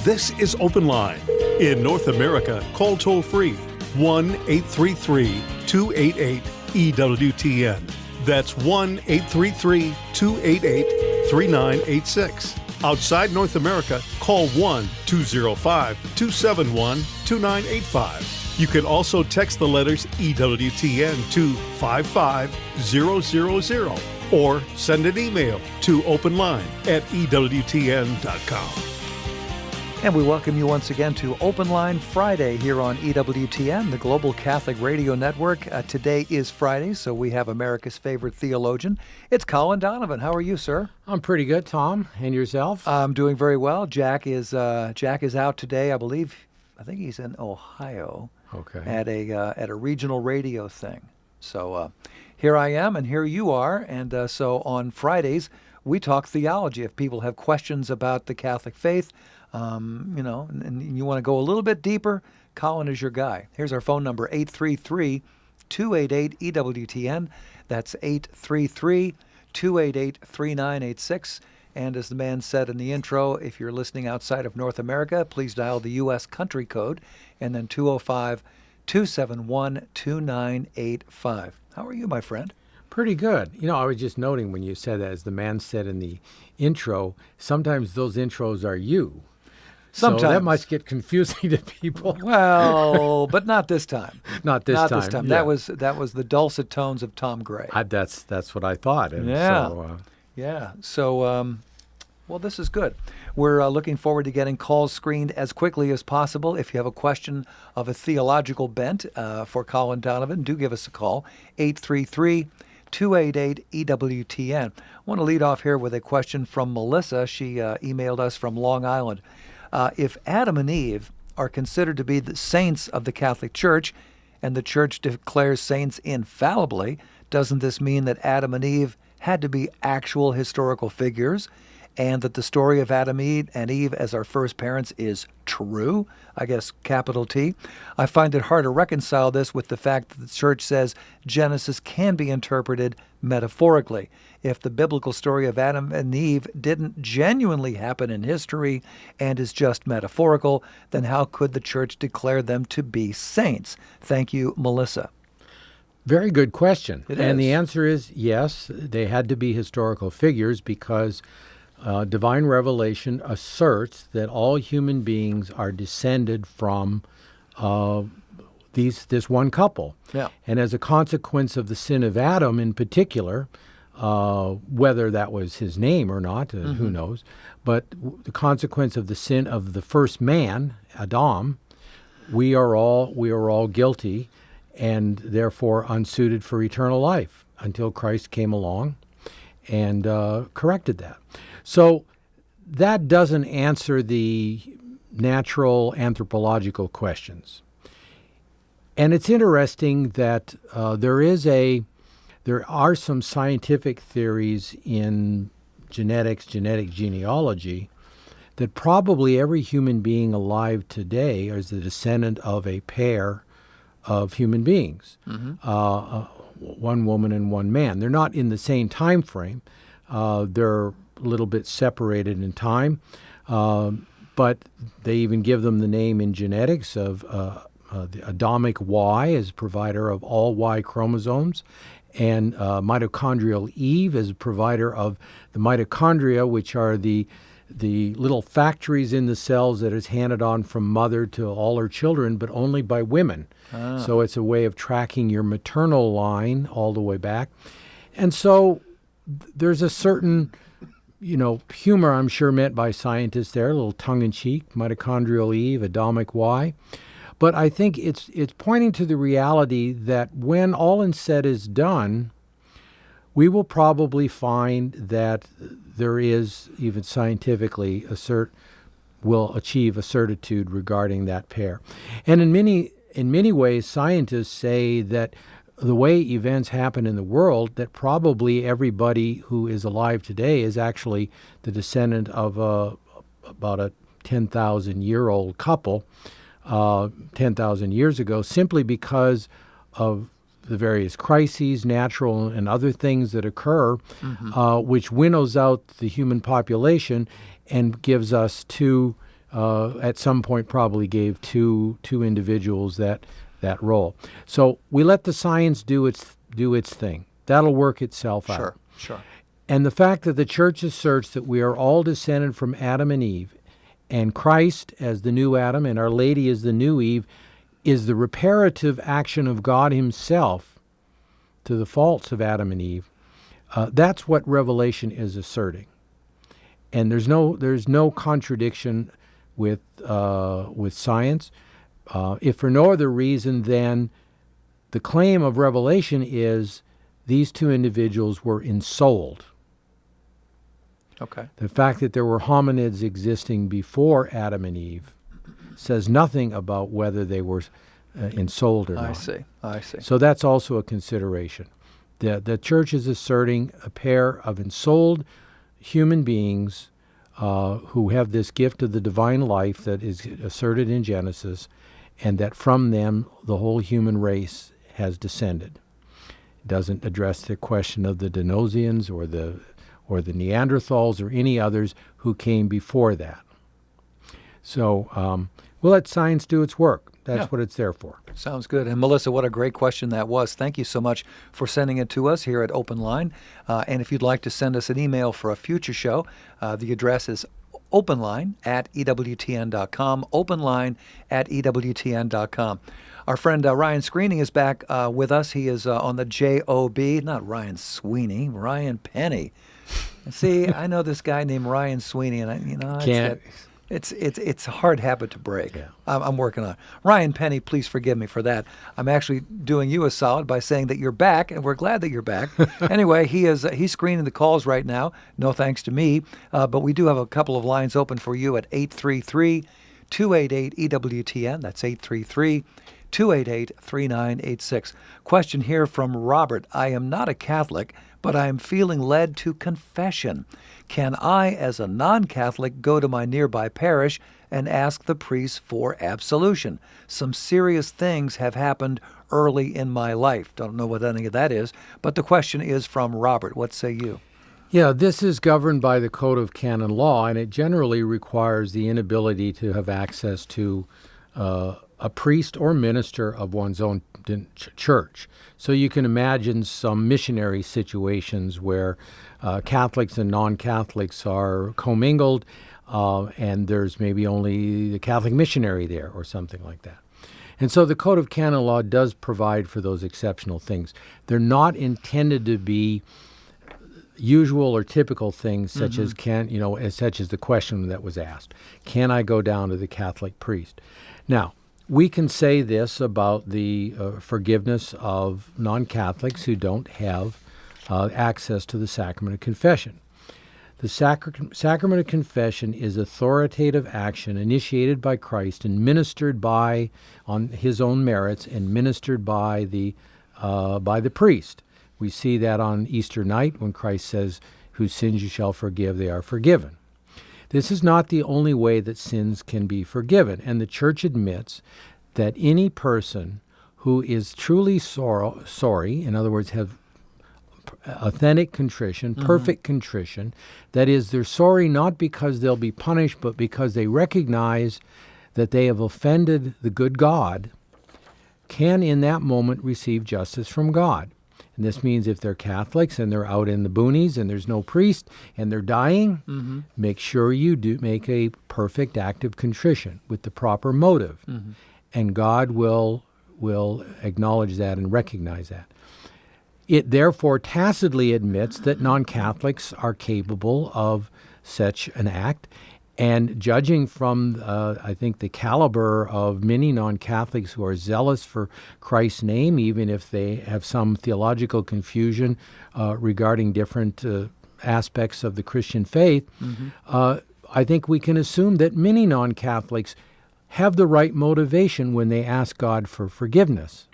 This is Open Line. In North America, call toll-free 1-833-288-EWTN. That's 1-833-288-3986. Outside North America, call 1-205-271-2985. You can also text the letters EWTN to 55000 or send an email to openline@ewtn.com. And we welcome you once again to Open Line Friday here on EWTN, the Global Catholic Radio Network. Today is Friday, so we have America's favorite theologian. It's Colin Donovan. How are you, sir? I'm pretty good, Tom. And yourself? I'm doing very well. Jack is out today. I think he's in Ohio. Okay. At a regional radio thing. So here I am, and here you are. And so on Fridays we talk theology. If people have questions about the Catholic faith, and you want to go a little bit deeper, Colin is your guy. Here's our phone number, 833-288-EWTN. That's 833-288-3986. And as the man said in the intro, if you're listening outside of North America, please dial the U.S. country code and then 205-271-2985. How are you, my friend? Pretty good. I was just noting when you said that, as the man said in the intro, sometimes those intros are you. Sometimes. So that must get confusing to people. Well, but not this time. Not this time. Yeah. That was the dulcet tones of Tom Gray. That's what I thought. And yeah. So, well, this is good. We're looking forward to getting calls screened as quickly as possible. If you have a question of a theological bent for Colin Donovan, do give us a call, 833-288-EWTN. I want to lead off here with a question from Melissa. She emailed us from Long Island. If Adam and Eve are considered to be the saints of the Catholic Church, and the Church declares saints infallibly, doesn't this mean that Adam and Eve had to be actual historical figures, and that the story of Adam and Eve as our first parents is true? I guess capital T. I find it hard to reconcile this with the fact that the Church says Genesis can be interpreted metaphorically. If the biblical story of Adam and Eve didn't genuinely happen in history and is just metaphorical, then how could the Church declare them to be saints? Thank you, Melissa. Very good question. And the answer is yes, they had to be historical figures because divine revelation asserts that all human beings are descended from this one couple. Yeah. And as a consequence of the sin of Adam in particular, whether that was his name or not, who knows, but the consequence of the sin of the first man, Adam, we are all guilty and therefore unsuited for eternal life until Christ came along and corrected that. So that doesn't answer the natural anthropological questions. And it's interesting that there are some scientific theories in genetic genealogy, that probably every human being alive today is the descendant of a pair of human beings, one woman and one man. They're not in the same time frame. They're a little bit separated in time, but they even give them the name in genetics of the Adamic Y as provider of all Y chromosomes, and mitochondrial Eve as a provider of the mitochondria, which are the little factories in the cells that is handed on from mother to all her children, but only by women. So it's a way of tracking your maternal line all the way back. And so there's a certain, humor, I'm sure, meant by scientists there, a little tongue-in-cheek, mitochondrial Eve, Adamic Y. But I think it's pointing to the reality that when all is said is done, we will probably find that there is, even scientifically, will achieve a certitude regarding that pair. And in many ways, scientists say that the way events happen in the world, that probably everybody who is alive today is actually the descendant of about a 10,000-year-old couple 10,000 years ago, simply because of the various crises, natural and other things that occur, which winnows out the human population and gives us two at some point probably gave two individuals that role. So we let the science do its thing. That'll work itself out. Sure. And the fact that the church asserts that we are all descended from Adam and Eve, and Christ as the new Adam and Our Lady as the new Eve, is the reparative action of God himself to the faults of Adam and Eve. That's what Revelation is asserting. And there's no contradiction with science. If for no other reason than the claim of Revelation is these two individuals were ensouled. Okay. The fact that there were hominids existing before Adam and Eve says nothing about whether they were ensouled or not. I see. So that's also a consideration. The church is asserting a pair of ensouled human beings who have this gift of the divine life that is asserted in Genesis, and that from them the whole human race has descended. It doesn't address the question of the Denosians or the Neanderthals or any others who came before that. So we'll let science do its work. That's what it's there for. Sounds good. And Melissa, what a great question that was. Thank you so much for sending it to us here at Open Line. And if you'd like to send us an email for a future show, the address is openline@EWTN.com, openline@EWTN.com. Our friend Ryan Screening is back with us. He is on the JOB, not Ryan Sweeney, Ryan Penny. See, I know this guy named Ryan Sweeney, and it's a hard habit to break. Yeah. I'm working on it. Ryan Penny, please forgive me for that. I'm actually doing you a solid by saying that you're back, and we're glad that you're back. Anyway, he's screening the calls right now. No thanks to me, but we do have a couple of lines open for you at 833-288-EWTN. That's 833-288-3986. Question here from Robert. I am not a Catholic, but I am feeling led to confession. Can I, as a non-Catholic, go to my nearby parish and ask the priest for absolution? Some serious things have happened early in my life. Don't know what any of that is, but the question is from Robert. What say you? Yeah, this is governed by the Code of Canon Law, and it generally requires the inability to have access to a priest or minister of one's own church. So you can imagine some missionary situations where Catholics and non-Catholics are commingled, and there's maybe only the Catholic missionary there or something like that. And so the Code of Canon Law does provide for those exceptional things. They're not intended to be usual or typical things such as such as the question that was asked. Can I go down to the Catholic priest? Now, we can say this about the forgiveness of non-Catholics who don't have access to the sacrament of confession. The sacrament of confession is authoritative action initiated by Christ and ministered on his own merits and ministered by the priest. We see that on Easter night when Christ says, "Whose sins you shall forgive, they are forgiven." This is not the only way that sins can be forgiven, and the Church admits that any person who is truly sorry, in other words, have authentic contrition, perfect contrition, that is, they're sorry not because they'll be punished, but because they recognize that they have offended the good God, can in that moment receive justice from God. And this means if they're Catholics and they're out in the boonies and there's no priest and they're dying, make sure you do make a perfect act of contrition with the proper motive. And God will acknowledge that and recognize that. It therefore tacitly admits that non-Catholics are capable of such an act. And judging from, I think, the caliber of many non-Catholics who are zealous for Christ's name, even if they have some theological confusion regarding different aspects of the Christian faith, I think we can assume that many non-Catholics have the right motivation when they ask God for forgiveness.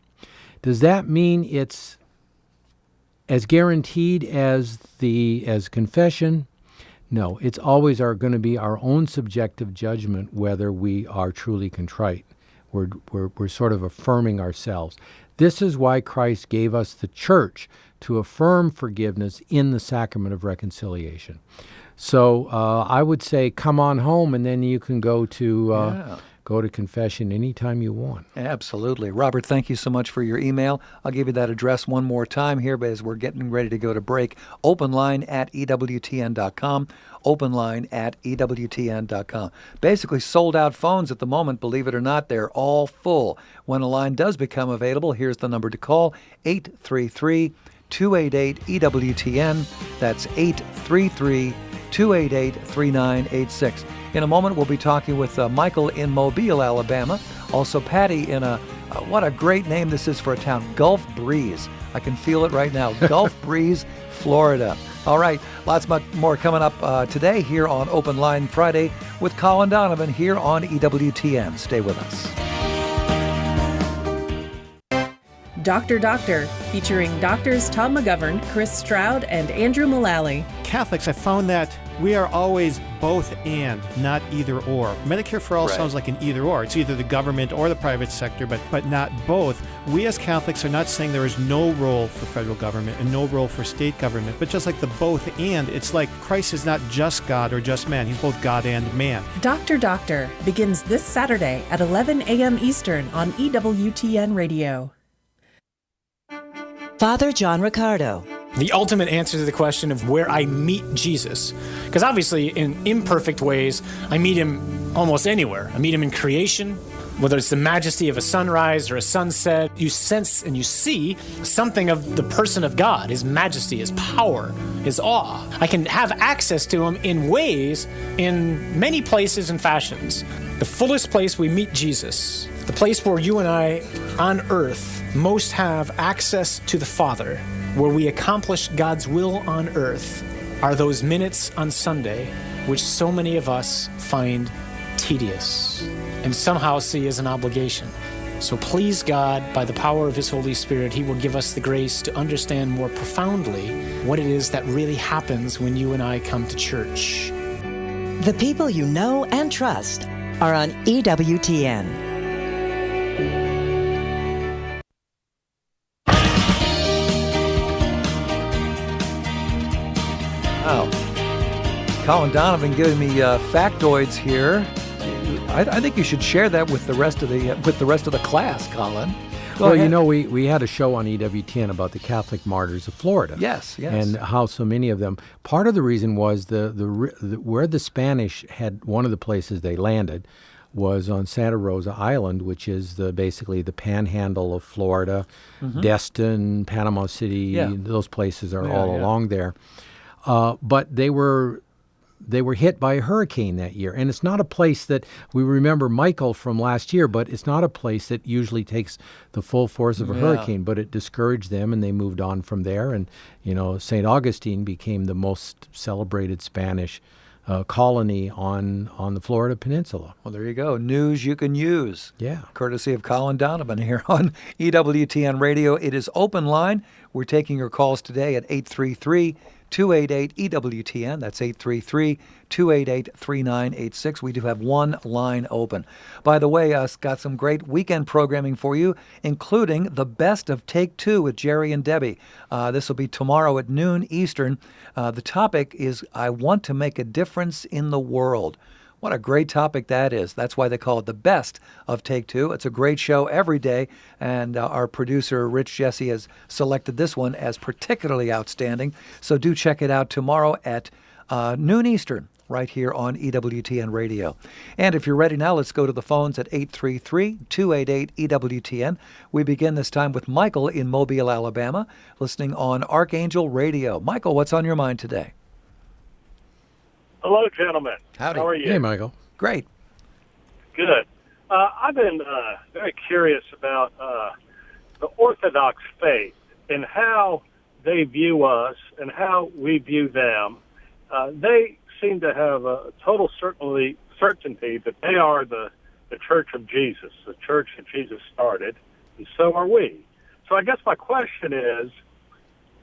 Does that mean it's as guaranteed as confession? No, it's always going to be our own subjective judgment whether we are truly contrite. We're sort of affirming ourselves. This is why Christ gave us the church to affirm forgiveness in the sacrament of reconciliation. So I would say come on home, and then you can go to confession anytime you want. Absolutely. Robert, thank you so much for your email. I'll give you that address one more time here, but as we're getting ready to go to break, openline@EWTN.com, openline@EWTN.com. Basically sold out phones at the moment, believe it or not, they're all full. When a line does become available, here's the number to call, 833-288-EWTN. That's 833-288-3986. In a moment, we'll be talking with Michael in Mobile, Alabama. Also, Patty in what a great name this is for a town, Gulf Breeze. I can feel it right now, Gulf Breeze, Florida. All right, lots more coming up today here on Open Line Friday with Colin Donovan here on EWTN. Stay with us. Dr. Doctor, featuring doctors Tom McGovern, Chris Stroud, and Andrew Mullally. Catholics, I found that we are always both and, not either or. Medicare for All sounds like an either or. It's either the government or the private sector, but not both. We as Catholics are not saying there is no role for federal government and no role for state government, but just like the both and, it's like Christ is not just God or just man. He's both God and man. Dr. Doctor begins this Saturday at 11 a.m. Eastern on EWTN Radio. Father John Riccardo. The ultimate answer to the question of where I meet Jesus. Because obviously, in imperfect ways, I meet him almost anywhere. I meet him in creation, whether it's the majesty of a sunrise or a sunset. You sense and you see something of the person of God, his majesty, his power, his awe. I can have access to him in ways, in many places and fashions. The fullest place we meet Jesus, the place where you and I on earth most have access to the Father, where we accomplish God's will on earth, are those minutes on Sunday, which so many of us find tedious and somehow see as an obligation. So please God, by the power of his Holy Spirit, he will give us the grace to understand more profoundly what it is that really happens when you and I come to church. The people you know and trust are on EWTN. Wow. Colin Donovan giving me factoids here. I think you should share that with the rest of the class, Colin. Well, you know, we had a show on EWTN about the Catholic martyrs of Florida. Yes. And how so many of them. Part of the reason was where the Spanish had one of the places they landed was on Santa Rosa Island, which is basically the panhandle of Florida, Destin, Panama City. Those places are all along there. But they were hit by a hurricane that year. And it's not a place that we remember Michael from last year, but it's not a place that usually takes the full force of a hurricane, but it discouraged them and they moved on from there. And, you know, St. Augustine became the most celebrated Spanish colony on the Florida Peninsula. Well, there you go. News you can use. Yeah. Courtesy of Colin Donovan here on EWTN Radio. It is Open Line. We're taking your calls today at 833-288-EWTN. That's 833-288-3986. We do have one line open. By the way, got some great weekend programming for you, including the best of Take Two with Jerry and Debbie. This will be tomorrow at noon Eastern. The topic is, I want to make a difference in the world. What a great topic that is. That's why they call it the best of Take Two. It's a great show every day, and our producer, Rich Jesse, has selected this one as particularly outstanding. So do check it out tomorrow at noon Eastern, right here on EWTN Radio. And if you're ready now, let's go to the phones at 833-288-EWTN. We begin this time with Michael in Mobile, Alabama, listening on Archangel Radio. Michael, what's on your mind today? Hello, gentlemen. Howdy. How are you? Hey, Michael. Great. Good. I've been very curious about the Orthodox faith and how they view us and how we view them. They seem to have a total certainty that they are the Church of Jesus, the church that Jesus started, and so are we. So I guess my question is,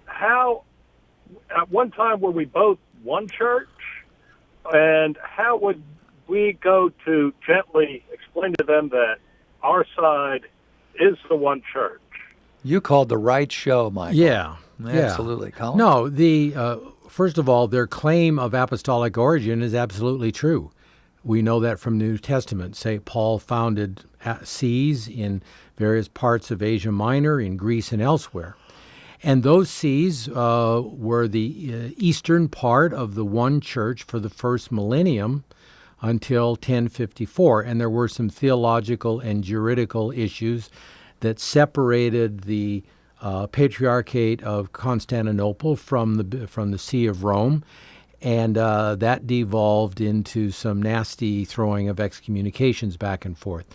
how, at one time, were we both one church? And how would we go to gently explain to them that our side is the one church? You called the right show, Michael. Yeah. Absolutely. Colin? No, first of all, their claim of apostolic origin is absolutely true. We know that from the New Testament. St. Paul founded sees in various parts of Asia Minor, in Greece and elsewhere. And those sees were the eastern part of the one church for the first millennium until 1054. And there were some theological and juridical issues that separated the Patriarchate of Constantinople from the See of Rome. And that devolved into some nasty throwing of excommunications back and forth,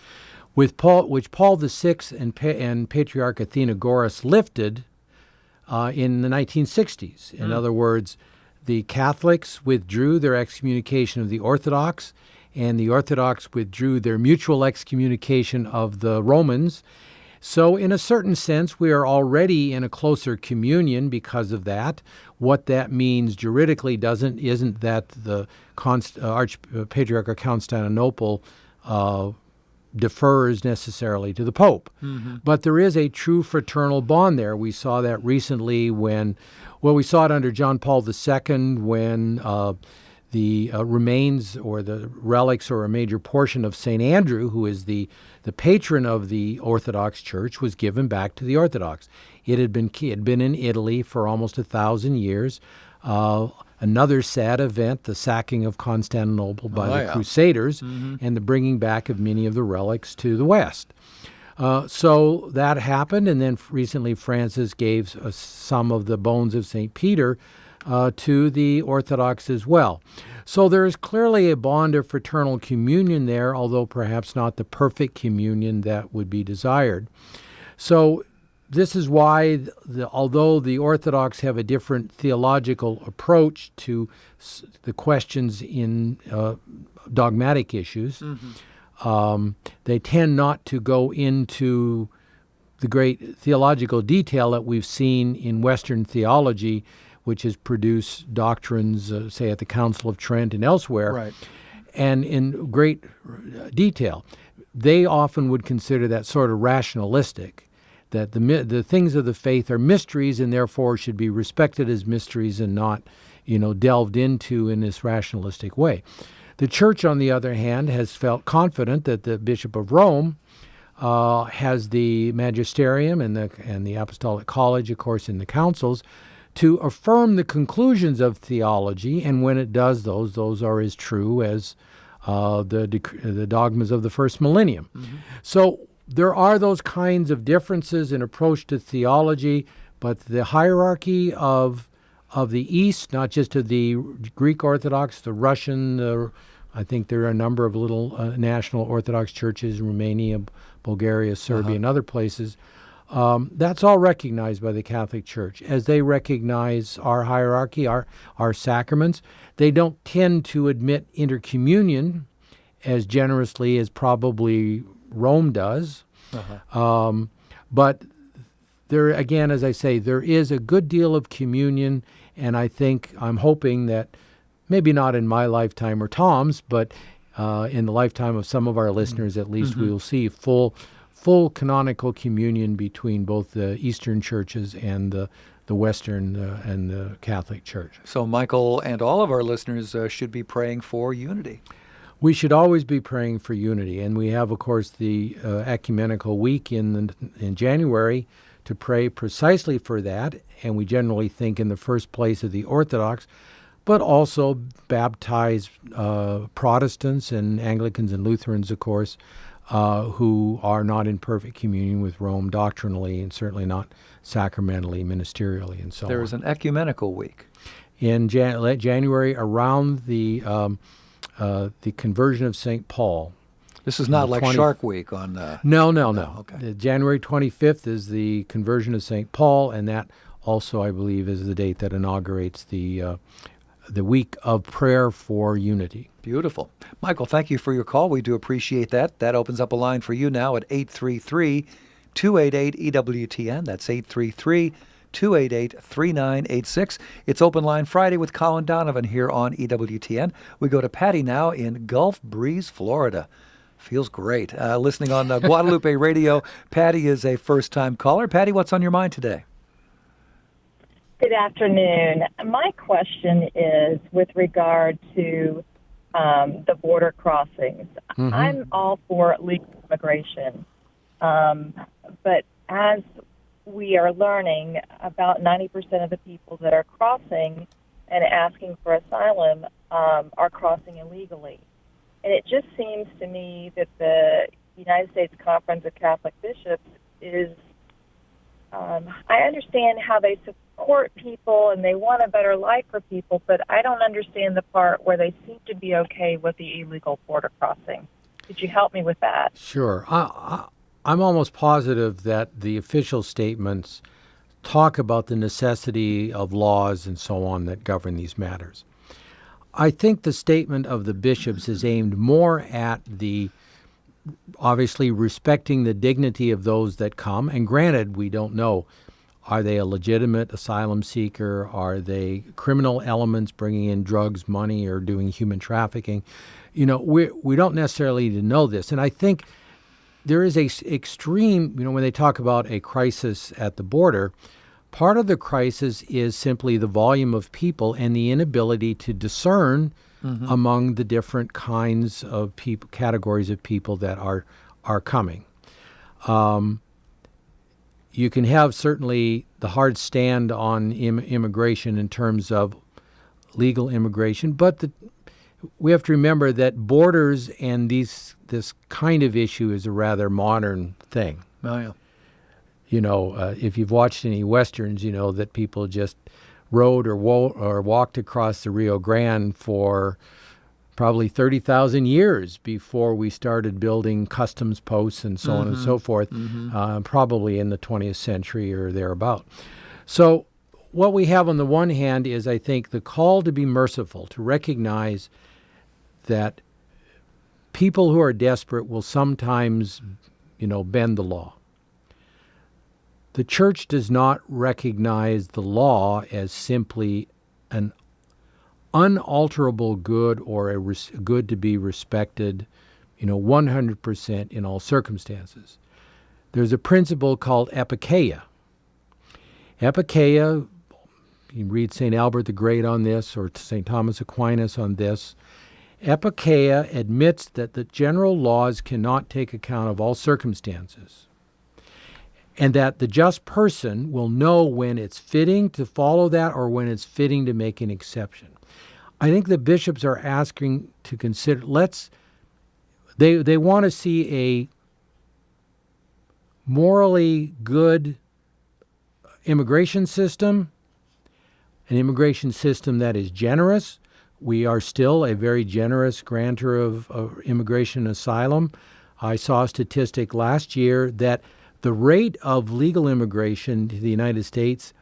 which Paul VI and Patriarch Athenagoras lifted in the 1960s. In other words, the Catholics withdrew their excommunication of the Orthodox, and the Orthodox withdrew their mutual excommunication of the Romans. So in a certain sense, we are already in a closer communion because of that. What that means juridically isn't that the Patriarch of Constantinople defers necessarily to the Pope. But there is a true fraternal bond there. We saw that recently we saw it under John Paul II when the remains or the relics or a major portion of St. Andrew, who is the patron of the Orthodox Church, was given back to the Orthodox. It had been in Italy for almost 1,000 years. Another sad event, the sacking of Constantinople by the Crusaders and the bringing back of many of the relics to the West. So that happened, and then recently Francis gave some of the bones of St. Peter to the Orthodox as well. So there is clearly a bond of fraternal communion there, although perhaps not the perfect communion that would be desired. So this is why, although the Orthodox have a different theological approach to the questions in dogmatic issues, they tend not to go into the great theological detail that we've seen in Western theology, which has produced doctrines, say, at the Council of Trent and elsewhere, and in great detail. They often would consider that sort of rationalistic, that the things of the faith are mysteries and therefore should be respected as mysteries and not, delved into in this rationalistic way. The Church, on the other hand, has felt confident that the Bishop of Rome has the magisterium and the Apostolic College, of course, in the councils, to affirm the conclusions of theology, and when it does those are as true as the dogmas of the first millennium. So there are those kinds of differences in approach to theology, but the hierarchy of the East, not just of the Greek Orthodox, the Russian, I think there are a number of little national Orthodox churches in Romania, Bulgaria, Serbia, and other places. That's all recognized by the Catholic Church. As they recognize our hierarchy, our sacraments, they don't tend to admit intercommunion as generously as probably Rome does. But there, again, as I say, there is a good deal of communion, and I'm hoping that maybe not in my lifetime or Tom's, but in the lifetime of some of our listeners at least, we will see full canonical communion between both the Eastern churches and the Western and the Catholic Church. So Michael and all of our listeners should be praying for unity. We should always be praying for unity, and we have, of course, the ecumenical week in January to pray precisely for that, and we generally think in the first place of the Orthodox, but also baptized Protestants and Anglicans and Lutherans, of course, who are not in perfect communion with Rome doctrinally and certainly not sacramentally, ministerially, and so on. There is an ecumenical week. In January, around the conversion of St. Paul. This is not like Shark Week on... No. Okay. January 25th is the conversion of St. Paul, and that also, I believe, is the date that inaugurates the week of prayer for unity. Beautiful. Michael, thank you for your call. We do appreciate that. That opens up a line for you now at 833-288-EWTN. That's 833-288-3986. It's Open Line Friday with Colin Donovan here on EWTN. We go to Patty now in Gulf Breeze, Florida. Feels great. Listening on Guadalupe Radio. Patty is a first-time caller. Patty, what's on your mind today? Good afternoon. My question is with regard to the border crossings. Mm-hmm. I'm all for legal immigration, but as we are learning, about 90% of the people that are crossing and asking for asylum are crossing illegally. And it just seems to me that the United States Conference of Catholic Bishops is, I understand how they support people and they want a better life for people, but I don't understand the part where they seem to be okay with the illegal border crossing. Could you help me with that? Sure. I'm almost positive that the official statements talk about the necessity of laws and so on that govern these matters. I think the statement of the bishops is aimed more at the, obviously, respecting the dignity of those that come. And granted, we don't know, are they a legitimate asylum seeker? Are they criminal elements bringing in drugs, money, or doing human trafficking? We don't necessarily need to know this. And I think there is a extreme, when they talk about a crisis at the border, part of the crisis is simply the volume of people and the inability to discern among the different kinds of people, categories of people that are coming. You can have certainly the hard stand on immigration in terms of legal immigration, but we have to remember that borders and this kind of issue is a rather modern thing. Oh, yeah. If you've watched any Westerns, you know that people just rode or walked across the Rio Grande for probably 30,000 years before we started building customs posts and so on and so forth, probably in the 20th century or thereabout. So what we have on the one hand is, I think, the call to be merciful, to recognize that people who are desperate will sometimes, bend the law. The church does not recognize the law as simply an unalterable good or a good to be respected, 100% in all circumstances. There's a principle called epikeia. Epikeia, you read St. Albert the Great on this or St. Thomas Aquinas on this. Epikeia admits that the general laws cannot take account of all circumstances, and that the just person will know when it's fitting to follow that or when it's fitting to make an exception. I think the bishops are asking to consider, they want to see a morally good immigration system, an immigration system that is generous. We are still a very generous grantor of immigration and asylum. I saw a statistic last year that the rate of legal immigration to the United States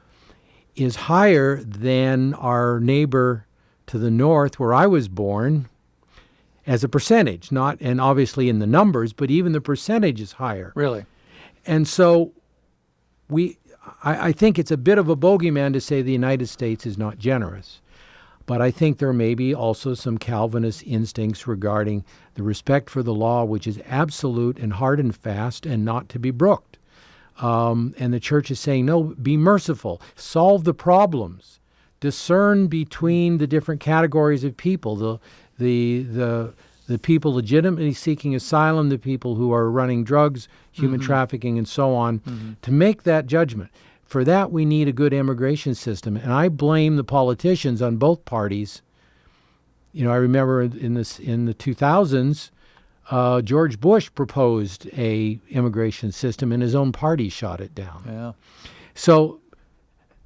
is higher than our neighbor to the north, where I was born, as a percentage, and obviously in the numbers, but even the percentage is higher. Really? And so I think it's a bit of a bogeyman to say the United States is not generous. But I think there may be also some Calvinist instincts regarding the respect for the law, which is absolute and hard and fast and not to be brooked. And the church is saying, no, be merciful, solve the problems, discern between the different categories of people, the people legitimately seeking asylum, the people who are running drugs, human trafficking, and so on, to make that judgment. For that, we need a good immigration system. And I blame the politicians on both parties. I remember in the 2000s, George Bush proposed a immigration system, and his own party shot it down. Yeah. So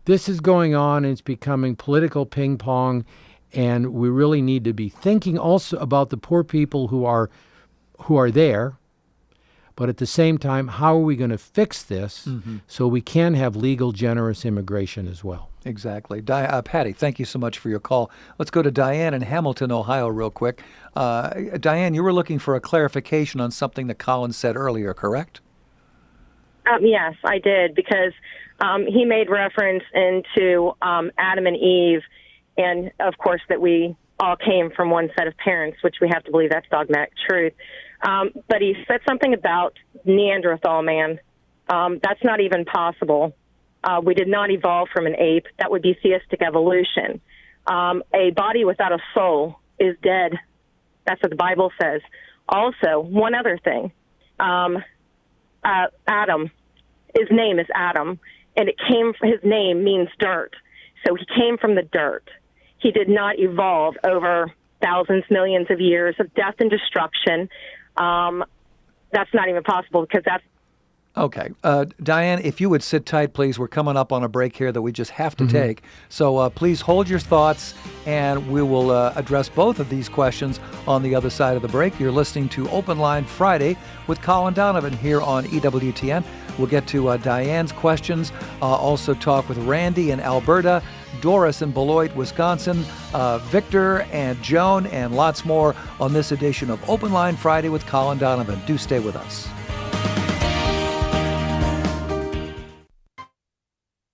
this is going on, and it's becoming political ping pong, and we really need to be thinking also about the poor people who are there. But at the same time, how are we going to fix this so we can have legal, generous immigration as well? Exactly. Patty, thank you so much for your call. Let's go to Diane in Hamilton, Ohio, real quick. Diane, you were looking for a clarification on something that Colin said earlier, correct? Yes, I did, because he made reference into Adam and Eve, and, of course, that we all came from one set of parents, which we have to believe that's dogmatic truth. But he said something about Neanderthal man. That's not even possible. We did not evolve from an ape. That would be theistic evolution. A body without a soul is dead. That's what the Bible says. Also, one other thing. Adam, his name is Adam, and his name means dirt. So he came from the dirt. He did not evolve over thousands, millions of years of death and destruction. That's not even possible because that's... Okay. Diane, if you would sit tight, please. We're coming up on a break here that we just have to take. So please hold your thoughts, and we will address both of these questions on the other side of the break. You're listening to Open Line Friday with Colin Donovan here on EWTN. We'll get to Diane's questions, also talk with Randy in Alberta, Doris in Beloit, Wisconsin, Victor and Joan, and lots more on this edition of Open Line Friday with Colin Donovan. Do stay with us.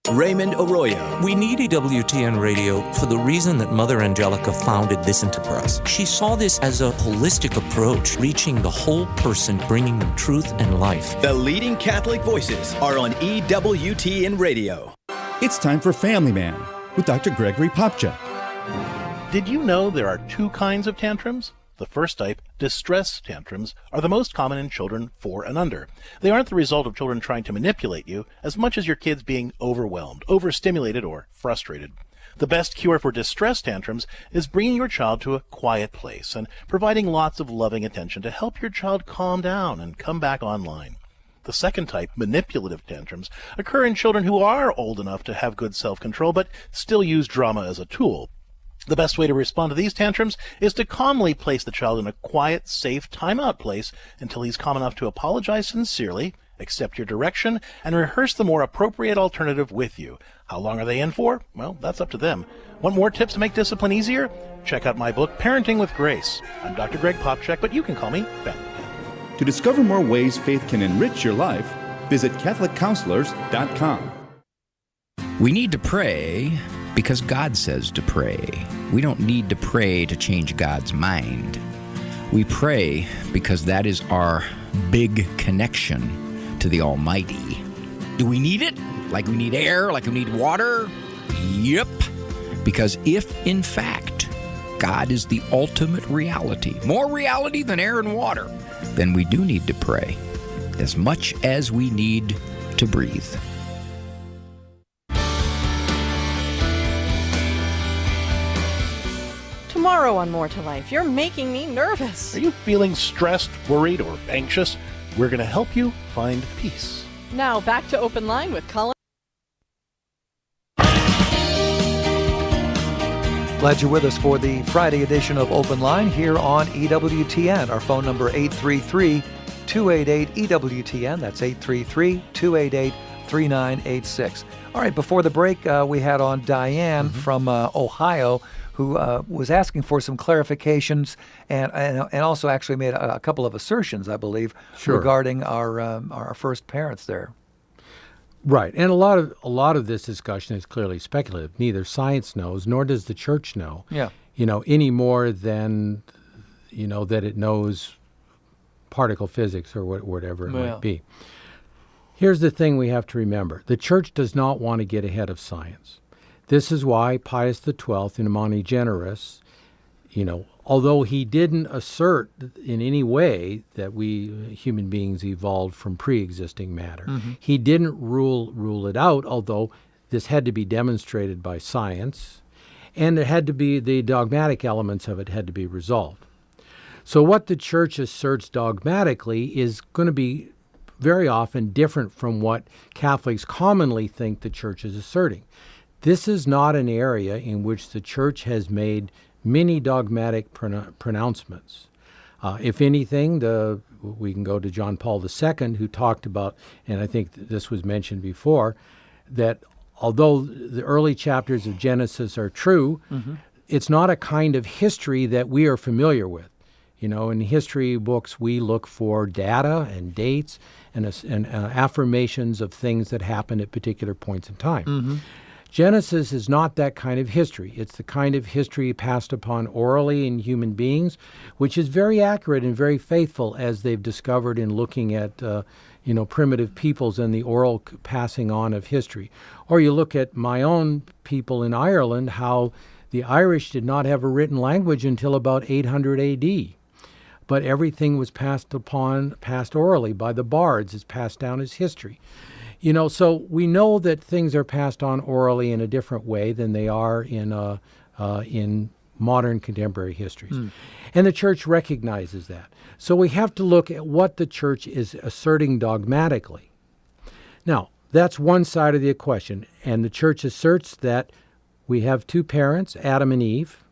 Raymond Arroyo. We need EWTN radio for the reason that Mother Angelica founded this enterprise. She saw this as a holistic approach, reaching the whole person, bringing them truth and life. The leading Catholic voices are on EWTN radio. It's time for Family Man with Dr. Gregory Popcak. Did you know there are two kinds of tantrums? The first type, distress tantrums, are the most common in children 4 and under. They aren't the result of children trying to manipulate you as much as your kids being overwhelmed, overstimulated, or frustrated. The best cure for distress tantrums is bringing your child to a quiet place and providing lots of loving attention to help your child calm down and come back online. The second type, manipulative tantrums, occur in children who are old enough to have good self-control but still use drama as a tool. The best way to respond to these tantrums is to calmly place the child in a quiet, safe, timeout place until he's calm enough to apologize sincerely, accept your direction, and rehearse the more appropriate alternative with you. How long are they in for? Well, that's up to them. Want more tips to make discipline easier? Check out my book, Parenting with Grace. I'm Dr. Greg Popcak, but you can call me Ben. To discover more ways faith can enrich your life, visit CatholicCounselors.com. We need to pray because God says to pray. We don't need to pray to change God's mind. We pray because that is our big connection to the Almighty. Do we need it? Like we need air? Like we need water? Yep. Because if, in fact, God is the ultimate reality, more reality than air and water, then we do need to pray as much as we need to breathe. Tomorrow on More to Life, you're making me nervous. Are you feeling stressed, worried, or anxious? We're going to help you find peace. Now, back to Open Line with Colin. Glad you're with us for the Friday edition of Open Line here on EWTN. Our phone number 833-288-EWTN. That's 833-288-3986. All right, before the break, we had on Diane from Ohio, who was asking for some clarifications and also actually made a couple of assertions, I believe, regarding our first parents there. Right, and a lot of this discussion is clearly speculative. Neither science knows, nor does the church know. Yeah. Any more than that it knows particle physics or whatever it might be. Here's the thing we have to remember: the church does not want to get ahead of science. This is why Pius XII in Humani Generis, although he didn't assert in any way that we human beings evolved from pre-existing matter, he didn't rule it out, although this had to be demonstrated by science, and it had to be, the dogmatic elements of it had to be resolved. So what the church asserts dogmatically is going to be very often different from what Catholics commonly think the church is asserting. This is not an area in which the church has made many dogmatic pronouncements. If anything, we can go to John Paul II, who talked about, and I think this was mentioned before, that although the early chapters of Genesis are true, it's not a kind of history that we are familiar with. In history books, we look for data and dates and affirmations of things that happened at particular points in time. Genesis is not that kind of history. It's the kind of history passed upon orally in human beings, which is very accurate and very faithful, as they've discovered in looking at primitive peoples and the oral passing on of history. Or you look at my own people in Ireland, how the Irish did not have a written language until about 800 AD. But everything was passed orally by the bards. It's passed down as history. So we know that things are passed on orally in a different way than they are in modern contemporary histories. And the church recognizes that. So we have to look at what the church is asserting dogmatically. Now, that's one side of the equation. And the church asserts that we have two parents, Adam and Eve.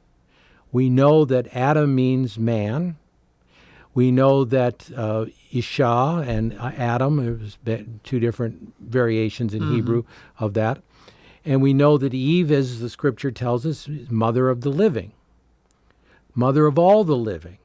We know that Adam means man. We know that Isha and Adam, there's two different variations in Hebrew of that. And we know that Eve, as the scripture tells us, is mother of the living, mother of all the living.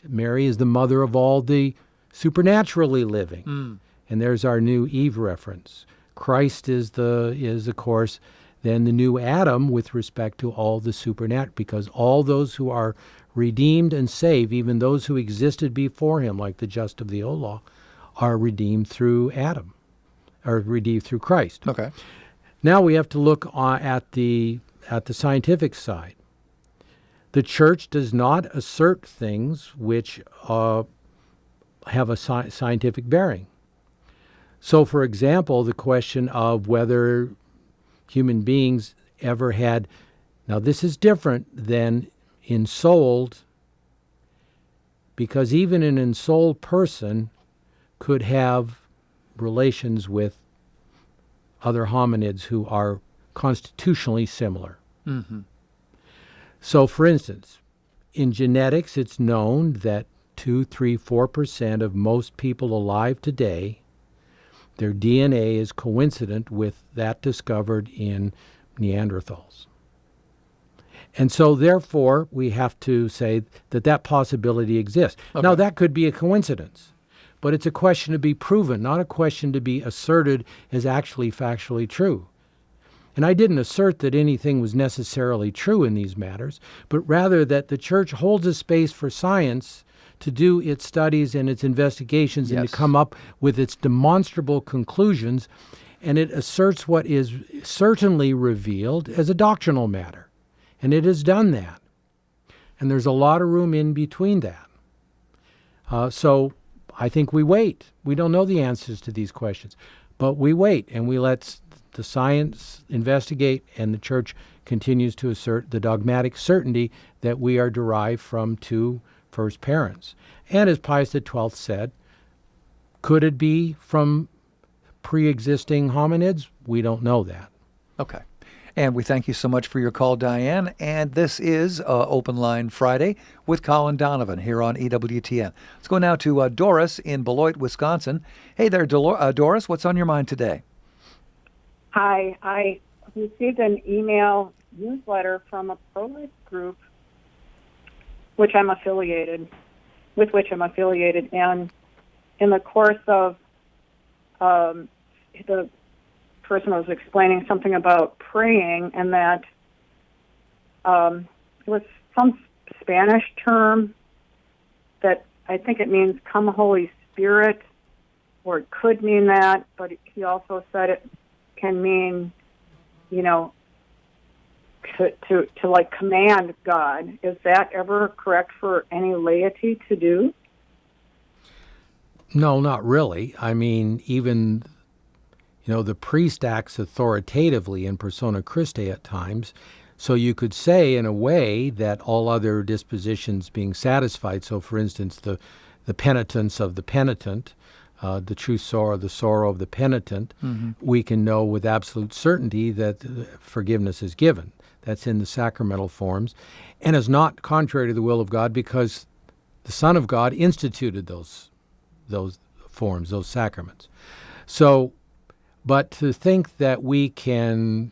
Mary is the mother of all the supernaturally living. And there's our new Eve reference. Christ is of course, then the new Adam with respect to all the supernatural, because all those who are redeemed and saved, even those who existed before him, like the just of the old law, are redeemed through Adam, or redeemed through Christ. Okay. Now we have to look at the scientific side. The church does not assert things which have a scientific bearing. So, for example, the question of whether human beings ever had, now this is different than ensouled, because even an ensouled person could have relations with other hominids who are constitutionally similar. So, for instance, in genetics, it's known that 2, 3, 4% of most people alive today, their DNA is coincident with that discovered in Neanderthals. And so, therefore, we have to say that possibility exists. Okay. Now, that could be a coincidence, but it's a question to be proven, not a question to be asserted as actually factually true. And I didn't assert that anything was necessarily true in these matters, but rather that the church holds a space for science to do its studies and its investigations and to come up with its demonstrable conclusions, and it asserts what is certainly revealed as a doctrinal matter. And it has done that. And there's a lot of room in between that. So I think we wait. We don't know the answers to these questions, but we wait and we let the science investigate, and the church continues to assert the dogmatic certainty that we are derived from two first parents. And as Pius XII said, could it be from pre-existing hominids? We don't know that. Okay. And we thank you so much for your call, Diane. And this is Open Line Friday with Colin Donovan here on EWTN. Let's go now to Doris in Beloit, Wisconsin. Hey there, Doris. What's on your mind today? Hi. I received an email newsletter from a pro-life group with which I'm affiliated. And in the course of the person was explaining something about praying, and that it was some Spanish term that I think it means "come Holy Spirit," or it could mean that, but he also said it can mean, to like command God. Is that ever correct for any laity to do? No, not really. I mean, even the priest acts authoritatively in persona Christi at times, so you could say in a way that all other dispositions being satisfied, so for instance, the penitence of the penitent, the true sorrow, the sorrow of the penitent, we can know with absolute certainty that forgiveness is given. That's in the sacramental forms, and is not contrary to the will of God, because the Son of God instituted those forms, those sacraments. So, but to think that we can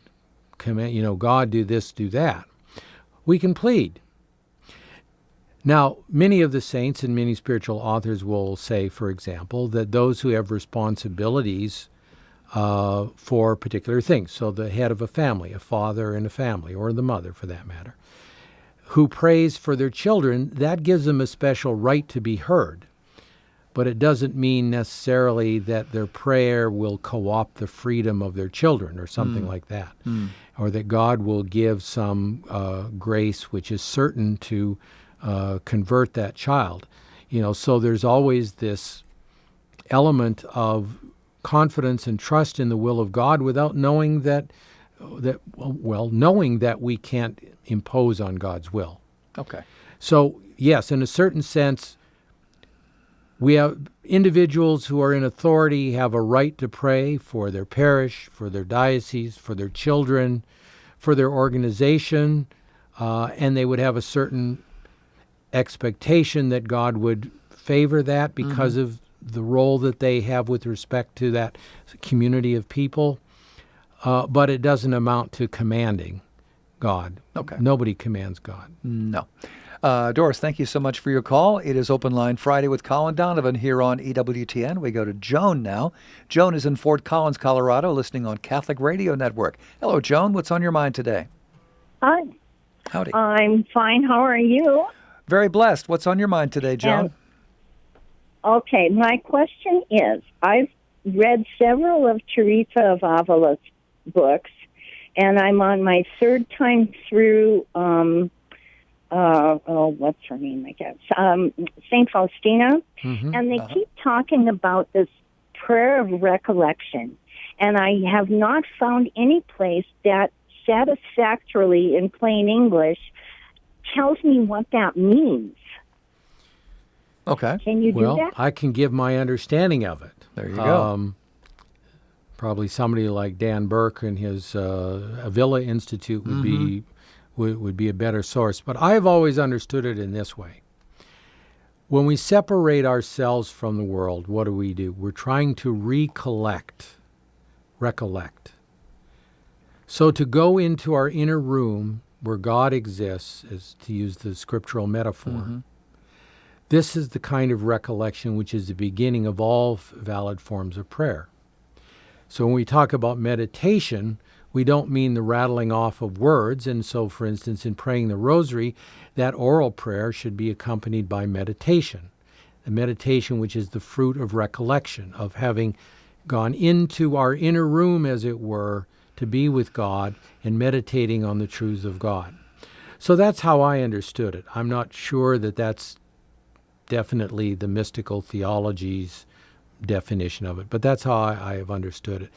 command, God, do this, do that, we can plead. Now, many of the saints and many spiritual authors will say, for example, that those who have responsibilities for particular things. So the head of a family, a father in a family, or the mother for that matter, who prays for their children, that gives them a special right to be heard. But it doesn't mean necessarily that their prayer will co-opt the freedom of their children or something like that, or that God will give some grace which is certain to convert that child. So there's always this element of confidence and trust in the will of God without knowing knowing that we can't impose on God's will. Okay. So, yes, in a certain sense, we have individuals who are in authority have a right to pray for their parish, for their diocese, for their children, for their organization, and they would have a certain expectation that God would favor that because of the role that they have with respect to that community of people. But it doesn't amount to commanding God. Okay. Nobody commands God. No. Doris, thank you so much for your call. It is Open Line Friday with Colin Donovan here on EWTN. We go to Joan now. Joan is in Fort Collins, Colorado, listening on Catholic Radio Network. Hello, Joan. What's on your mind today? Hi. Howdy. I'm fine. How are you? Very blessed. What's on your mind today, Joan? Okay. My question is, I've read several of Teresa of Avila's books, and I'm on my third time through what's her name, I guess? St. Faustina. And they keep talking about this prayer of recollection. And I have not found any place that satisfactorily, in plain English, tells me what that means. Okay. Can you do that? I can give my understanding of it. There you go. Probably somebody like Dan Burke and his Avila Institute would be a better source. But I've always understood it in this way. When we separate ourselves from the world, what do? We're trying to recollect. So to go into our inner room where God exists, is to use the scriptural metaphor, this is the kind of recollection which is the beginning of all valid forms of prayer. So when we talk about meditation, we don't mean the rattling off of words. And so, for instance, in praying the rosary, that oral prayer should be accompanied by meditation. A meditation which is the fruit of recollection, of having gone into our inner room, as it were, to be with God and meditating on the truths of God. So that's how I understood it. I'm not sure that that's definitely the mystical theology's definition of it, but that's how I have understood it.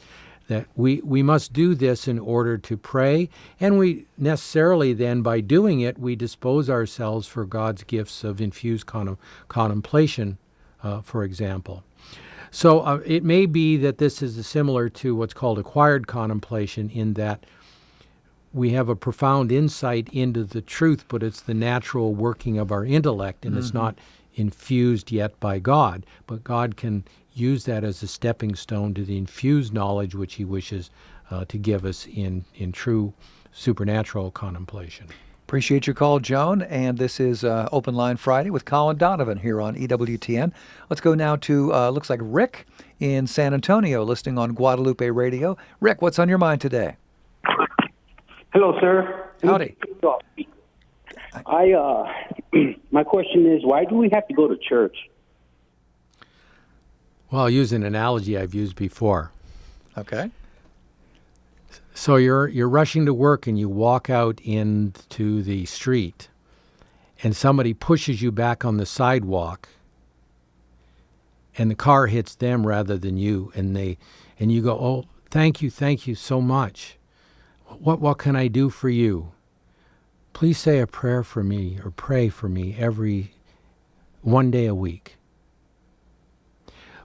That we must do this in order to pray, and we necessarily then, by doing it, we dispose ourselves for God's gifts of infused contemplation, for example. So it may be that this is similar to what's called acquired contemplation, in that we have a profound insight into the truth, but it's the natural working of our intellect, and it's not infused yet by God, but God can use that as a stepping stone to the infused knowledge which he wishes to give us in true supernatural contemplation. Appreciate your call, Joan. And this is Open Line Friday with Colin Donovan here on EWTN. Let's go now to, looks like Rick in San Antonio, listening on Guadalupe Radio. Rick, what's on your mind today? Hello, sir. Howdy. My question is, why do we have to go to church? Well, I'll use an analogy I've used before. Okay. So you're rushing to work and you walk out into the street and somebody pushes you back on the sidewalk and the car hits them rather than you, and you go, "Oh, thank you so much. What can I do for you? Please say a prayer for me, or pray for me every one day a week."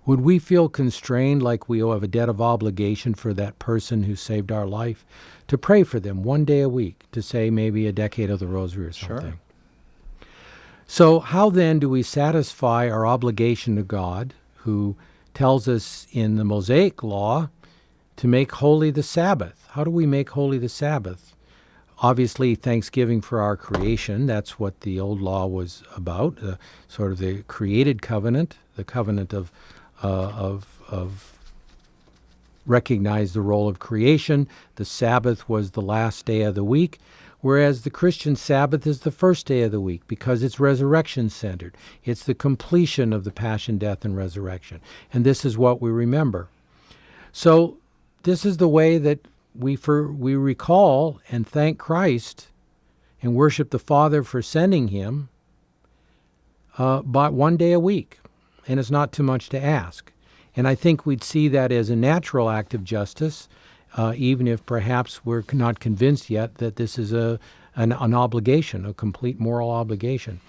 Would we feel constrained, like we have a debt of obligation for that person who saved our life, to pray for them one day a week, to say maybe a decade of the rosary or something? Sure. So how then do we satisfy our obligation to God, who tells us in the Mosaic law to make holy the Sabbath? How do we make holy the Sabbath? Obviously, thanksgiving for our creation. That's what the old law was about, sort of the created covenant, the covenant of recognized the role of creation. The Sabbath was the last day of the week, whereas the Christian Sabbath is the first day of the week because it's resurrection-centered. It's the completion of the passion, death, and resurrection. And this is what we remember. So this is the way that we recall and thank Christ and worship the Father for sending him by one day a week. And it's not too much to ask. And I think we'd see that as a natural act of justice, even if perhaps we're not convinced yet that this is an obligation, a complete moral obligation.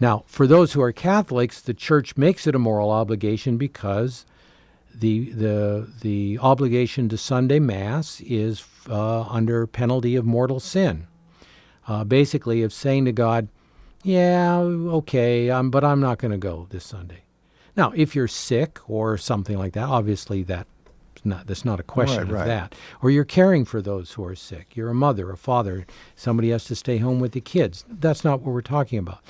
Now, for those who are Catholics, the Church makes it a moral obligation because the obligation to Sunday Mass is under penalty of mortal sin. Basically, of saying to God, yeah, okay, but I'm not going to go this Sunday. Now, if you're sick or something like that, obviously that's not a question of that. Or you're caring for those who are sick. You're a mother, a father. Somebody has to stay home with the kids. That's not what we're talking about.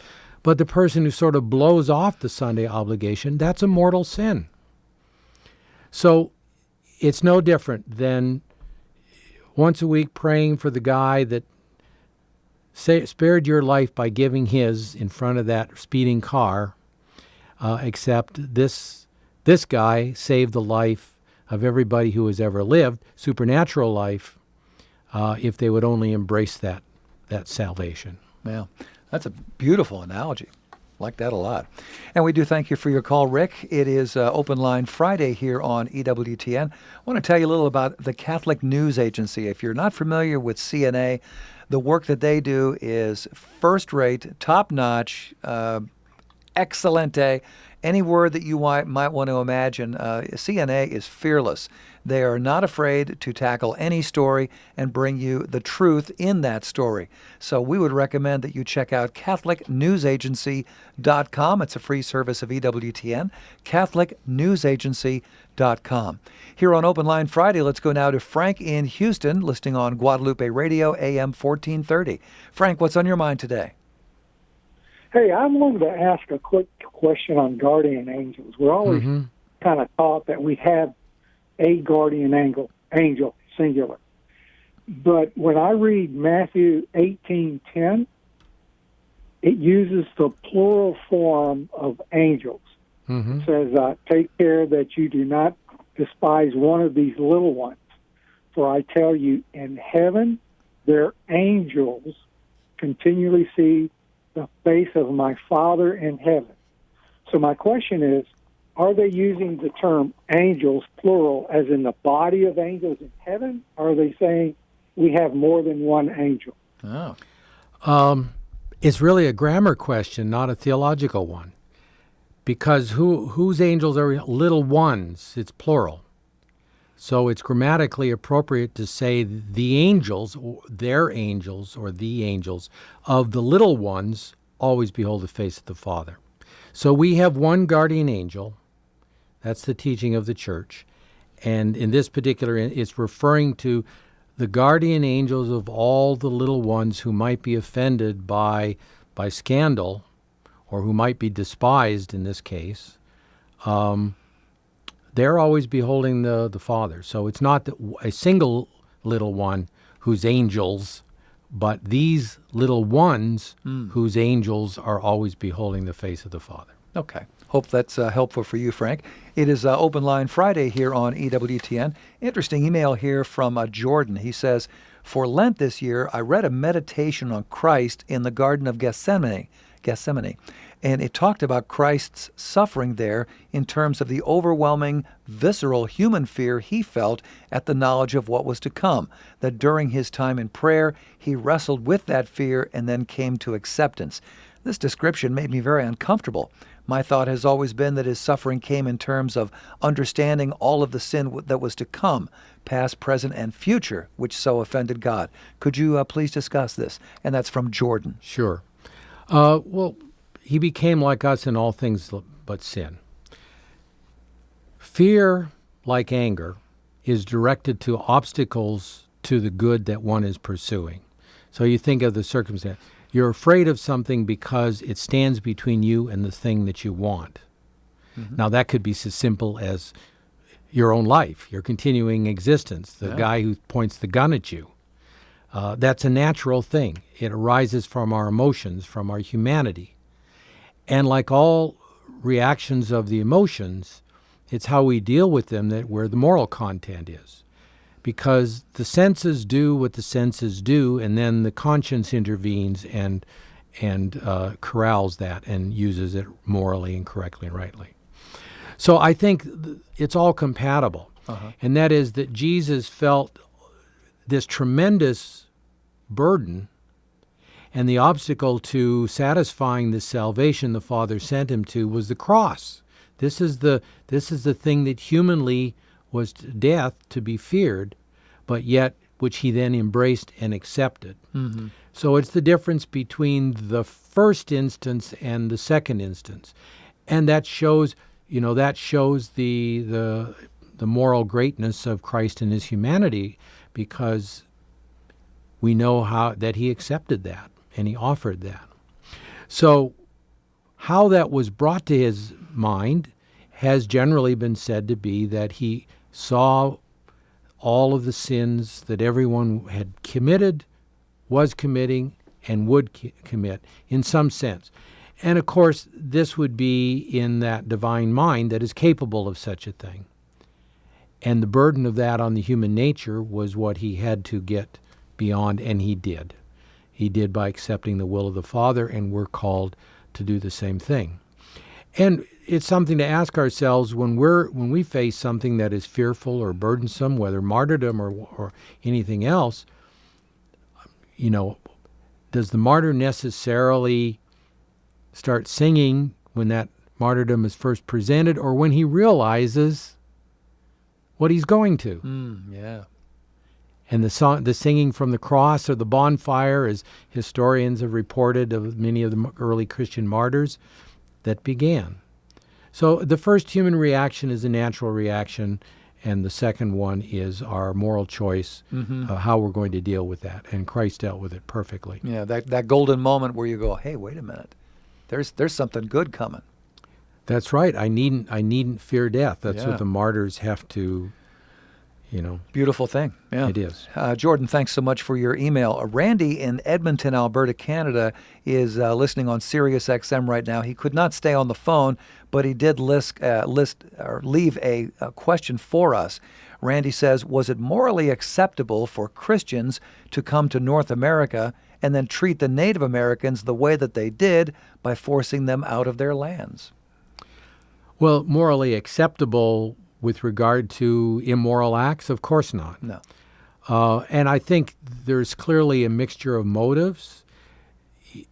But the person who sort of blows off the Sunday obligation, that's a mortal sin. So it's no different than once a week praying for the guy that spared your life by giving his in front of that speeding car, except this guy saved the life of everybody who has ever lived, supernatural life, if they would only embrace that salvation. Yeah, that's a beautiful analogy. Like that a lot. And we do thank you for your call, Rick. It is Open Line Friday here on EWTN. I want to tell you a little about the Catholic News Agency. If you're not familiar with CNA, the work that they do is first-rate, top-notch, excelente. Any word that you might want to imagine, CNA is fearless. They are not afraid to tackle any story and bring you the truth in that story. So we would recommend that you check out CatholicNewsAgency.com. It's a free service of EWTN, CatholicNewsAgency.com. Here on Open Line Friday, let's go now to Frank in Houston, listening on Guadalupe Radio, AM 1430. Frank, what's on your mind today? Hey, I wanted to ask a quick question on guardian angels. We're always kind of taught that we have a guardian angel, singular. But when I read Matthew 18:10, it uses the plural form of angels. It says, take care that you do not despise one of these little ones. For I tell you, in heaven, their angels continually see the face of my Father in heaven. So my question is, are they using the term angels, plural, as in the body of angels in heaven? Or are they saying we have more than one angel? It's really a grammar question, not a theological one. Because whose angels are little ones? It's plural. So it's grammatically appropriate to say the angels, or their angels, or the angels of the little ones always behold the face of the Father. So we have one guardian angel. That's the teaching of the Church. And in this particular, it's referring to the guardian angels of all the little ones who might be offended by scandal, or who might be despised in this case. They're always beholding the Father. So it's not a single little one whose angels, but these little ones whose angels are always beholding the face of the Father. Okay. Hope that's helpful for you, Frank. It is Open Line Friday here on EWTN. Interesting email here from Jordan. He says, for Lent this year, I read a meditation on Christ in the Garden of Gethsemane. And it talked about Christ's suffering there in terms of the overwhelming, visceral human fear he felt at the knowledge of what was to come, that during his time in prayer, he wrestled with that fear and then came to acceptance. This description made me very uncomfortable. My thought has always been that his suffering came in terms of understanding all of the sin that was to come, past, present, and future, which so offended God. Could you please discuss this? And that's from Jordan. Sure. Well, he became like us in all things but sin. Fear, like anger, is directed to obstacles to the good that one is pursuing. So you think of the circumstance. You're afraid of something because it stands between you and the thing that you want. Now, that could be so simple as your own life, your continuing existence, the guy who points the gun at you. That's a natural thing. It arises from our emotions, from our humanity. And like all reactions of the emotions, it's how we deal with them that where the moral content is. Because the senses do what the senses do, and then the conscience intervenes and corrals that and uses it morally and correctly and rightly. So I think it's all compatible. And that is that Jesus felt this tremendous burden, and the obstacle to satisfying the salvation the Father sent him to was the cross. This is the thing that humanly was death to be feared, but yet which he then embraced and accepted. So it's the difference between the first instance and the second instance, and that shows the moral greatness of Christ in his humanity, because we know how that he accepted that and he offered that. So how that was brought to his mind has generally been said to be that he saw all of the sins that everyone had committed, was committing, and would commit in some sense. And of course, this would be in that divine mind that is capable of such a thing. And the burden of that on the human nature was what he had to get beyond, and he did. He did by accepting the will of the Father, and we're called to do the same thing. And it's something to ask ourselves when we face something that is fearful or burdensome, whether martyrdom or anything else, does the martyr necessarily start singing when that martyrdom is first presented, or when he realizes what he's going to? And the singing from the cross or the bonfire, as historians have reported of many of the early Christian martyrs, that began. So the first human reaction is a natural reaction, and the second one is our moral choice, how we're going to deal with that. And Christ dealt with it perfectly. Yeah, that golden moment where you go, hey, wait a minute, there's something good coming. That's right. I needn't fear death. That's what the martyrs have to. Beautiful thing. Yeah. It is. Jordan, thanks so much for your email. Randy in Edmonton, Alberta, Canada, is listening on Sirius XM right now. He could not stay on the phone, but he did leave a question for us. Randy says, was it morally acceptable for Christians to come to North America and then treat the Native Americans the way that they did by forcing them out of their lands? Well, morally acceptable with regard to immoral acts? Of course not. No. And I think there's clearly a mixture of motives.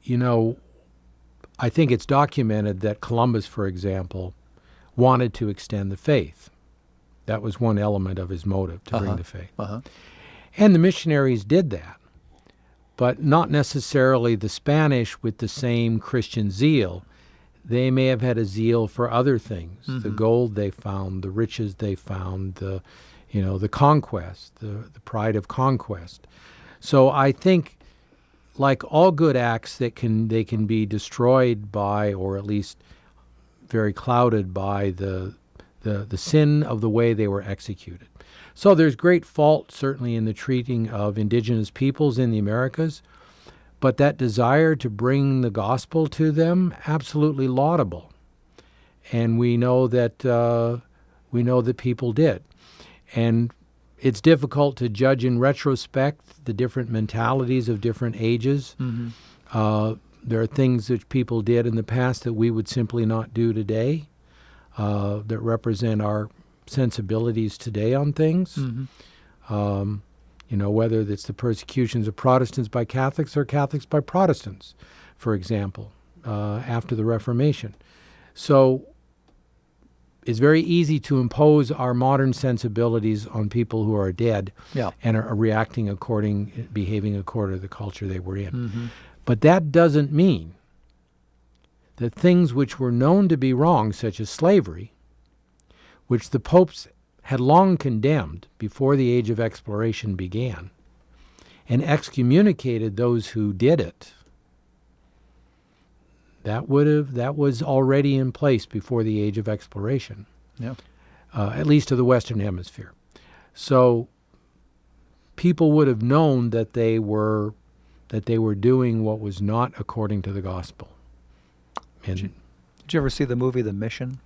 I think it's documented that Columbus, for example, wanted to extend the faith. That was one element of his motive, to bring the faith. And the missionaries did that, but not necessarily the Spanish with the same Christian zeal. They may have had a zeal for other things, the gold they found, the riches they found, the conquest, the pride of conquest. So I think, like all good acts, they can be destroyed by, or at least very clouded by, the sin of the way they were executed. So there's great fault certainly in the treating of indigenous peoples in the Americas. But that desire to bring the gospel to them, absolutely laudable, and we know that people did. And it's difficult to judge in retrospect the different mentalities of different ages. There are things that people did in the past that we would simply not do today, that represent our sensibilities today on things. Whether it's the persecutions of Protestants by Catholics or Catholics by Protestants, for example, after the Reformation. So it's very easy to impose our modern sensibilities on people who are dead and are behaving according to the culture they were in. But that doesn't mean that things which were known to be wrong, such as slavery, which the popes had long condemned before the age of exploration began, and excommunicated those who did it. That was already in place before the age of exploration. at least to the Western Hemisphere. So people would have known that they were doing what was not according to the gospel. And did you ever see the movie The Mission?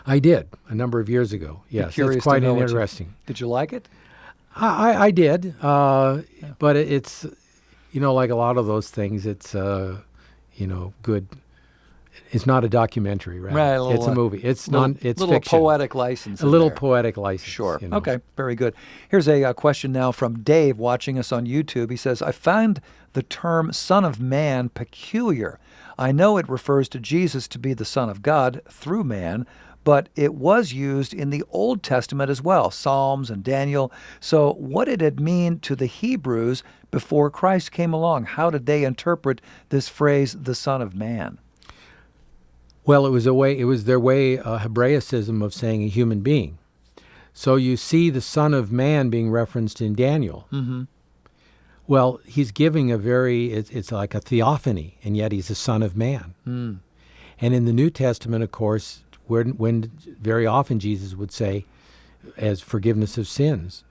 I did a number of years ago. Yes, it's quite interesting. Did you like it? I did, but it's, like a lot of those things, it's good. It's not a documentary, right? Right. It's a movie. It's little fiction. Poetic license. A little poetic license. Sure. Okay. Very good. Here's a question now from Dave watching us on YouTube. He says, I find the term Son of Man peculiar. I know it refers to Jesus to be the Son of God through man, but it was used in the Old Testament as well, Psalms and Daniel. So what did it mean to the Hebrews before Christ came along? How did they interpret this phrase, the Son of Man? Well, it was their way, Hebraicism of saying a human being. So you see the Son of Man being referenced in Daniel. Mm-hmm. Well, he's giving it's like a theophany, and yet he's a Son of Man. Mm. And in the New Testament, of course, when very often Jesus would say, as forgiveness of sins,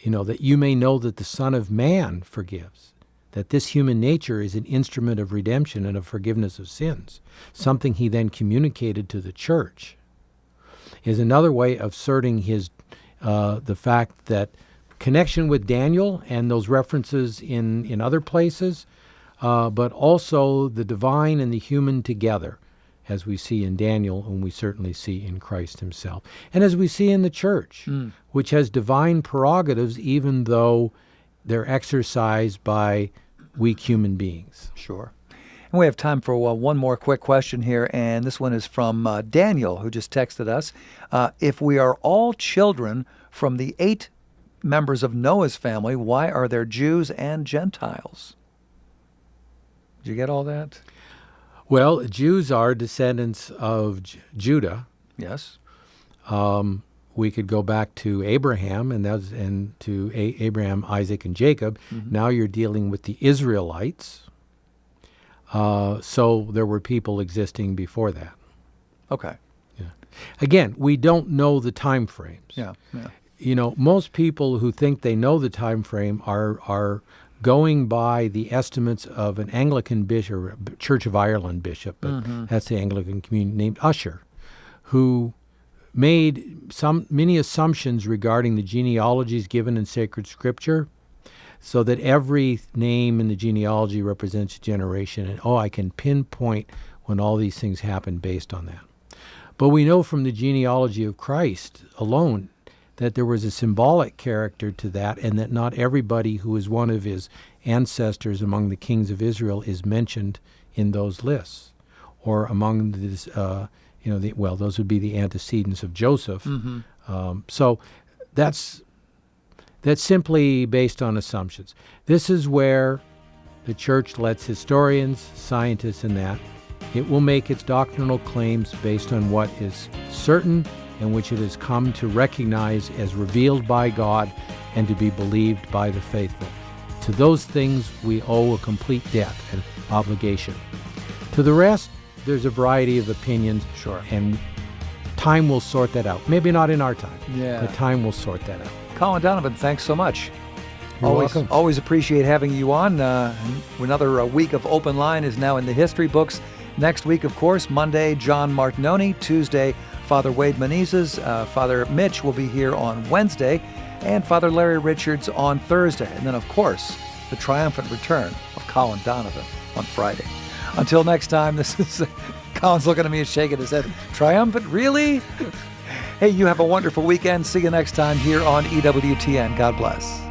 that you may know that the Son of Man forgives, that this human nature is an instrument of redemption and of forgiveness of sins, something he then communicated to the church, is another way of asserting the fact that connection with Daniel and those references in other places, but also the divine and the human together, as we see in Daniel and we certainly see in Christ himself. And as we see in the church, which has divine prerogatives even though they're exercised by weak human beings. Sure. And we have time for one more quick question here, and this one is from Daniel, who just texted us. If we are all children from the 8 members of Noah's family, why are there Jews and Gentiles? Did you get all that? Well, Jews are descendants of Judah. Yes. We could go back to Abraham and to Abraham, Isaac, and Jacob. Mm-hmm. Now you're dealing with the Israelites. So there were people existing before that. Okay. Yeah. Again, we don't know the time frames. Yeah. Most people who think they know the time frame are going by the estimates of an Anglican bishop, or Church of Ireland bishop, but that's the Anglican community, named Usher, who made many assumptions regarding the genealogies given in sacred scripture, so that every name in the genealogy represents a generation, and I can pinpoint when all these things happen based on that. But we know from the genealogy of Christ alone that there was a symbolic character to that, and that not everybody who is one of his ancestors among the kings of Israel is mentioned in those lists, or among this, those would be the antecedents of Joseph. Mm-hmm. So that's simply based on assumptions. This is where the church lets historians, scientists, and that. It will make its doctrinal claims based on what is certain and which it has come to recognize as revealed by God and to be believed by the faithful. To those things we owe a complete debt and obligation. To the rest, there's a variety of opinions. Sure. And time will sort that out. Maybe not in our time, but time will sort that out. Colin Donovan, thanks so much. You're welcome. Always appreciate having you on. Another week of Open Line is now in the history books. Next week, of course, Monday, John Martinoni. Tuesday, Father Wade Menezes. Father Mitch will be here on Wednesday, and Father Larry Richards on Thursday. And then, of course, the triumphant return of Colin Donovan on Friday. Until next time, this is Colin's looking at me and shaking his head. Triumphant? Really? Hey, you have a wonderful weekend. See you next time here on EWTN. God bless.